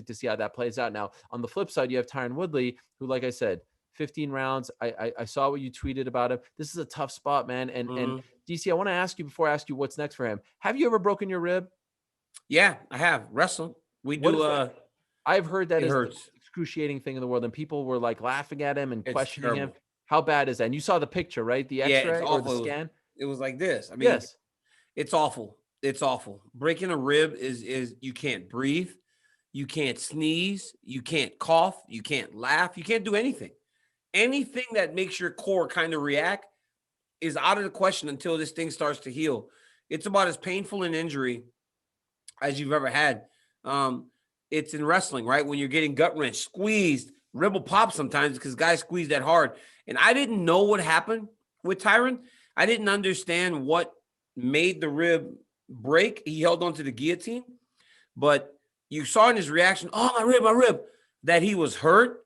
to see how that plays out. Now, on the flip side, you have Tyron Woodley, who, like I said, 15 rounds. I saw what you tweeted about him. This is a tough spot, man. And DC, I want to ask you before I ask you what's next for him. Have you ever broken your rib? Yeah, I have. Wrestling. We do. I've heard that it is the hurts. most excruciating thing in the world, and people were like laughing at him and It's questioning him. terrible. How bad is that? And you saw the picture, right? The Yeah, X-ray it's or the awful. scan? It was like this. I mean, Yes. it's awful. It's awful. Breaking a rib is you can't breathe, you can't sneeze, you can't cough, you can't laugh, you can't do anything. Anything that makes your core kind of react is out of the question until this thing starts to heal. It's about as painful an injury as you've ever had. It's in wrestling, right? When you're getting gut wrenched, squeezed, rib will pop sometimes because guys squeeze that hard. And I didn't know what happened with Tyron. I didn't understand what made the rib break. He held onto the guillotine, but you saw in his reaction, oh, my rib, that he was hurt.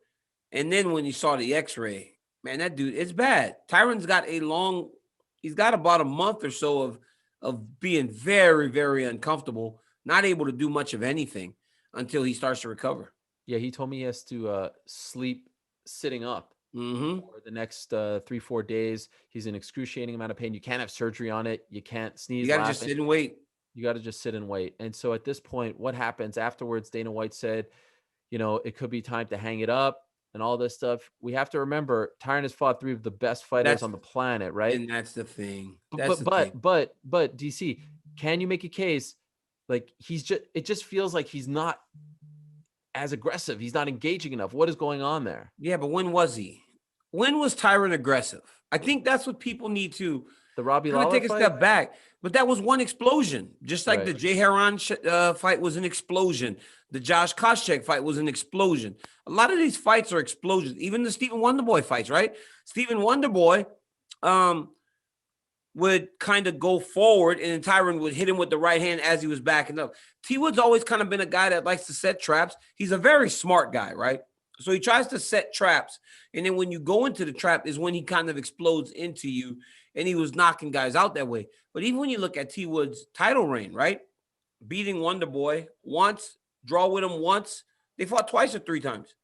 And then when you saw the X-ray, man, that dude, it's bad. Tyron's got he's got about a month or so of being very, very uncomfortable, not able to do much of anything until he starts to recover. Yeah, he told me he has to sleep sitting up for the next 3-4 days. He's in excruciating amount of pain. You can't have surgery on it. You can't sneeze. You got to just sit and wait. You got to just sit and wait. And so at this point, what happens afterwards? Dana White said, it could be time to hang it up and all this stuff. We have to remember Tyron has fought 3 of the best fighters on the planet, right? And that's the thing. But DC, can you make a case like it just feels like he's not as aggressive. He's not engaging enough. What is going on there? Yeah, but when was he? When was Tyron aggressive? I think that's what people need to the Robbie Lawler take a fight? step back. But that was one explosion, just like the Jay Heron fight was an explosion. The Josh Koscheck fight was an explosion. A lot of these fights are explosions. Even the Stephen Wonderboy fights, right? Stephen Wonderboy would kind of go forward, and then Tyron would hit him with the right hand as he was backing up. T. Wood's always kind of been a guy that likes to set traps. He's a very smart guy, right? So he tries to set traps, and then when you go into the trap is when he kind of explodes into you, and he was knocking guys out that way. But even when you look at T. Wood's title reign, right? Beating Wonderboy once, draw with him once. They fought twice or 3 times?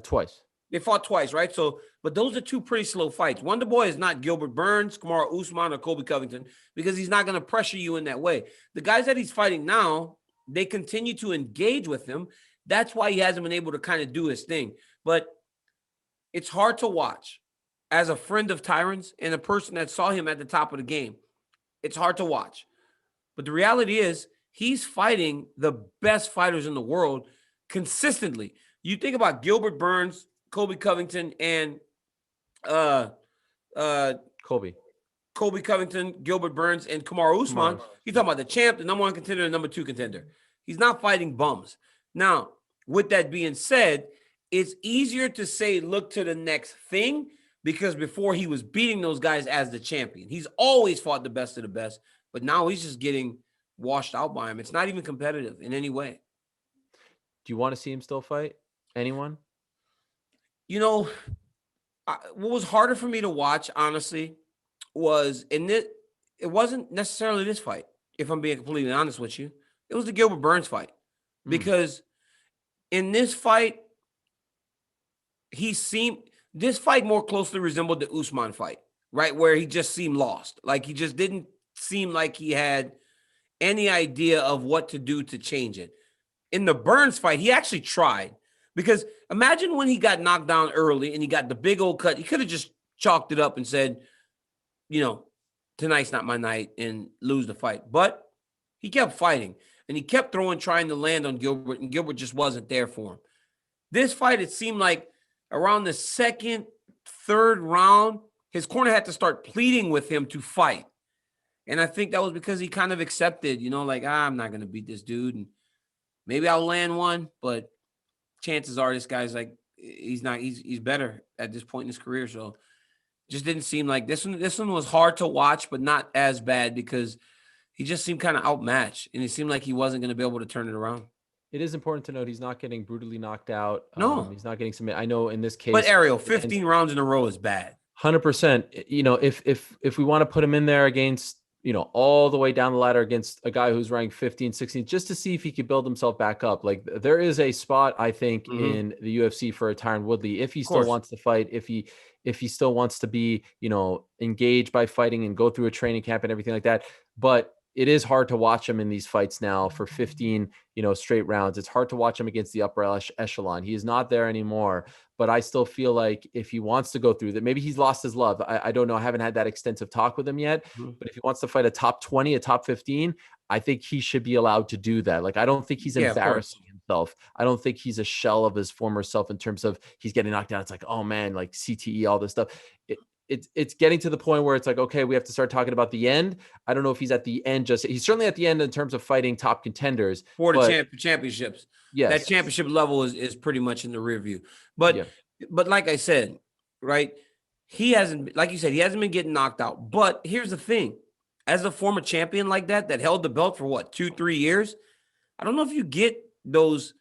Twice. They fought twice, right? So, but those are 2 pretty slow fights. Wonderboy is not Gilbert Burns, Kamaru Usman, or Colby Covington because he's not going to pressure you in that way. The guys that he's fighting now, they continue to engage with him. That's why he hasn't been able to kind of do his thing. But it's hard to watch. As a friend of Tyron's and a person that saw him at the top of the game, it's hard to watch. But the reality is he's fighting the best fighters in the world consistently. You think about Gilbert Burns, Colby Covington, and Colby Covington, Gilbert Burns, and Kamaru Usman. You're talking about the champ, the number 1 contender, and number 2 contender. He's not fighting bums. Now, with that being said, it's easier to say look to the next thing because before he was beating those guys as the champion. He's always fought the best of the best, but now he's just getting washed out by him. It's not even competitive in any way. Do you want to see him still fight anyone? What was harder for me to watch, honestly, was it wasn't necessarily this fight, if I'm being completely honest with you. It was the Gilbert Burns fight. Because in this fight, this fight more closely resembled the Usman fight, right? Where he just seemed lost. Like he just didn't seem like he had any idea of what to do to change it. In the Burns fight, he actually tried. Because imagine when he got knocked down early and he got the big old cut. He could have just chalked it up and said, tonight's not my night and lose the fight. But he kept fighting. And he kept trying to land on Gilbert, and Gilbert just wasn't there for him. This fight, it seemed like around the 2nd, 3rd round, his corner had to start pleading with him to fight. And I think that was because he kind of accepted, I'm not going to beat this dude. And maybe I'll land one, but chances are this guy's like, he's better at this point in his career. So just didn't seem like this one was hard to watch, but not as bad because he just seemed kind of outmatched, and it seemed like he wasn't going to be able to turn it around. It is important to note he's not getting brutally knocked out. No. He's not getting submitted. I know in this case. But Ariel, 15 rounds in a row is bad. 100%. If we want to put him in there against, all the way down the ladder against a guy who's ranked 15, 16, just to see if he could build himself back up. Like, there is a spot, I think, in the UFC for a Tyron Woodley, if he Of still course. wants to fight, if he still wants to be, engaged by fighting and go through a training camp and everything like that. But it is hard to watch him in these fights now for 15, straight rounds. It's hard to watch him against the upper echelon. He is not there anymore. But I still feel like if he wants to go through that, maybe he's lost his love. I don't know. I haven't had that extensive talk with him yet. But if he wants to fight a top 20, a top 15, I think he should be allowed to do that. Like, I don't think he's embarrassing himself. I don't think he's a shell of his former self in terms of he's getting knocked down. It's like, oh man, like CTE, all this stuff. It's getting to the point where it's like, okay, we have to start talking about the end. I don't know if he's at the end. He's certainly at the end in terms of fighting top contenders for the championships. Yes, that championship level is pretty much in the rear view. But like I said, right, he hasn't, like you said, he hasn't been getting knocked out. But here's the thing: as a former champion like that held the belt for what, 2-3 years, I don't know if you get those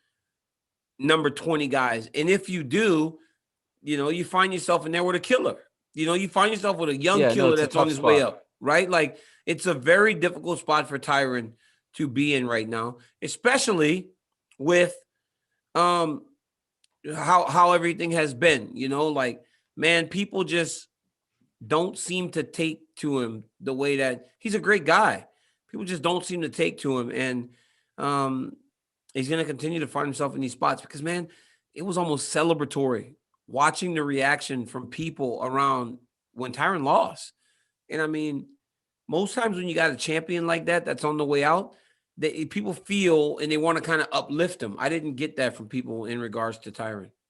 number 20 guys, and if you do, you find yourself in there with a killer. You find yourself with a young killer that's on his way up, right? Like, it's a very difficult spot for Tyron to be in right now, especially with how everything has been. Like, man, people just don't seem to take to him the way that he's a great guy. People just don't seem to take to him, and he's going to continue to find himself in these spots because, man, it was almost celebratory watching the reaction from people around when Tyron lost. And I mean, most times when you got a champion like that that's on the way out, people feel and they want to kind of uplift him. I didn't get that from people in regards to Tyron.